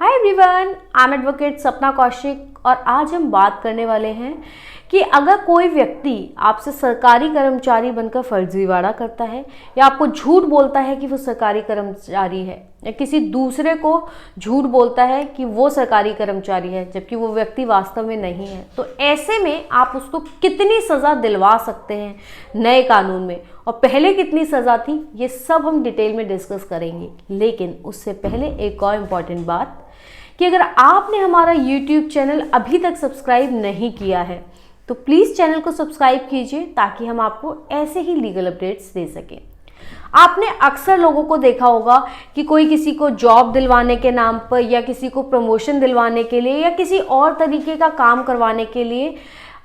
Hi everyone, I am advocate सपना कौशिक और आज हम बात करने वाले हैं कि अगर कोई व्यक्ति आपसे सरकारी कर्मचारी बनकर फर्जीवाड़ा करता है या आपको झूठ बोलता है कि वो सरकारी कर्मचारी है या किसी दूसरे को झूठ बोलता है कि वो सरकारी कर्मचारी है जबकि वो व्यक्ति वास्तव में नहीं है, तो ऐसे में आप उसको कितनी सज़ा दिलवा सकते हैं नए कानून में और पहले कितनी सज़ा थी, ये सब हम डिटेल में डिस्कस करेंगे। लेकिन उससे पहले एक और इम्पॉर्टेंट बात कि अगर आपने हमारा YouTube चैनल अभी तक सब्सक्राइब नहीं किया है तो प्लीज़ चैनल को सब्सक्राइब कीजिए ताकि हम आपको ऐसे ही लीगल अपडेट्स दे सकें। आपने अक्सर लोगों को देखा होगा कि कोई किसी को जॉब दिलवाने के नाम पर या किसी को प्रमोशन दिलवाने के लिए या किसी और तरीके का काम करवाने के लिए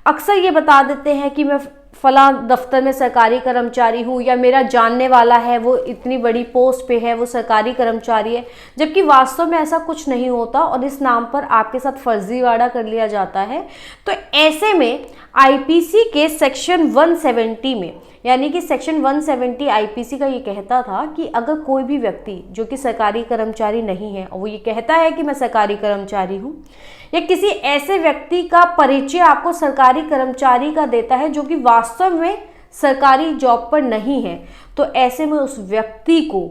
अक्सर ये बता देते हैं कि मैं फला दफ्तर में सरकारी कर्मचारी हूँ या मेरा जानने वाला है वो इतनी बड़ी पोस्ट पे है, वो सरकारी कर्मचारी है, जबकि वास्तव में ऐसा कुछ नहीं होता और इस नाम पर आपके साथ फर्जीवाड़ा कर लिया जाता है। तो ऐसे में आईपीसी के सेक्शन 170 में, यानी कि सेक्शन 170 आईपीसी का ये कहता था कि अगर कोई भी व्यक्ति जो कि सरकारी कर्मचारी नहीं है और वो ये कहता है कि मैं सरकारी कर्मचारी हूँ या किसी ऐसे व्यक्ति का परिचय आपको सरकारी कर्मचारी का देता है जो कि वास्तव में सरकारी जॉब पर नहीं है, तो ऐसे में उस व्यक्ति को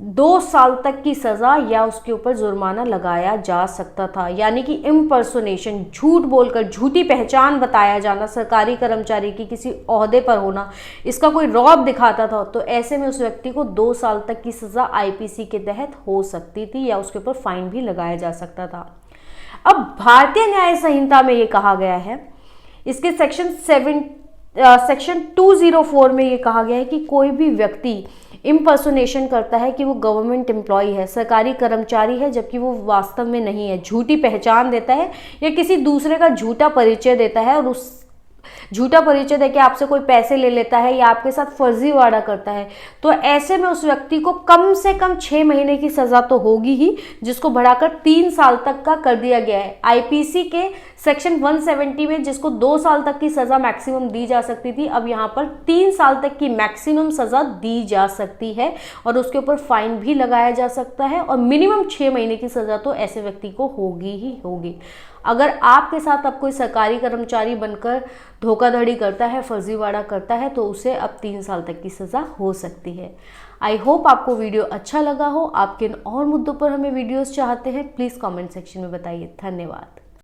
2 साल तक की सज़ा या उसके ऊपर जुर्माना लगाया जा सकता था। यानी कि इम्पर्सोनेशन, झूठ बोलकर झूठी पहचान बताया जाना, सरकारी कर्मचारी की किसी ओहदे पर होना, इसका कोई रौब दिखाता था, तो ऐसे में उस व्यक्ति को 2 साल तक की सज़ा आईपीसी के तहत हो सकती थी या उसके ऊपर फाइन भी लगाया जा सकता था। अब भारतीय न्याय संहिता में ये कहा गया है, इसके सेक्शन 204 में ये कहा गया है कि कोई भी व्यक्ति इम्पर्सोनेशन करता है कि वो गवर्नमेंट एम्प्लॉय है, सरकारी कर्मचारी है, जबकि वो वास्तव में नहीं है, झूठी पहचान देता है या किसी दूसरे का झूठा परिचय देता है और उस झूठा परिचय देके आपसे कोई पैसे ले लेता है या आपके साथ फर्जीवाड़ा करता है, तो ऐसे में उस व्यक्ति को कम से कम 6 महीने की सज़ा तो होगी ही, जिसको बढ़ाकर 3 साल तक का कर दिया गया है। आईपीसी के सेक्शन 170 में जिसको 2 साल तक की सज़ा मैक्सिमम दी जा सकती थी, अब यहाँ पर 3 साल तक की मैक्सिमम सज़ा दी जा सकती है और उसके ऊपर फाइन भी लगाया जा सकता है और मिनिमम 6 महीने की सज़ा तो ऐसे व्यक्ति को होगी ही होगी। अगर आपके साथ अब कोई सरकारी कर्मचारी बनकर धोखाधड़ी करता है, फर्जीवाड़ा करता है, तो उसे अब 3 साल तक की सज़ा हो सकती है। आई होप आपको वीडियो अच्छा लगा हो। आप किन और मुद्दों पर हमें वीडियोस चाहते हैं प्लीज़ कमेंट सेक्शन में बताइए। धन्यवाद।